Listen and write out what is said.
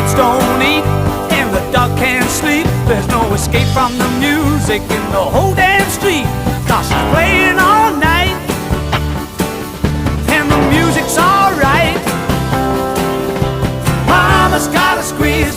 cats don't eat and the dog can't sleep. There's no escape from the music in the whole damn street. 'Cause she's playing all night and the music's alright. Mama's got a squeeze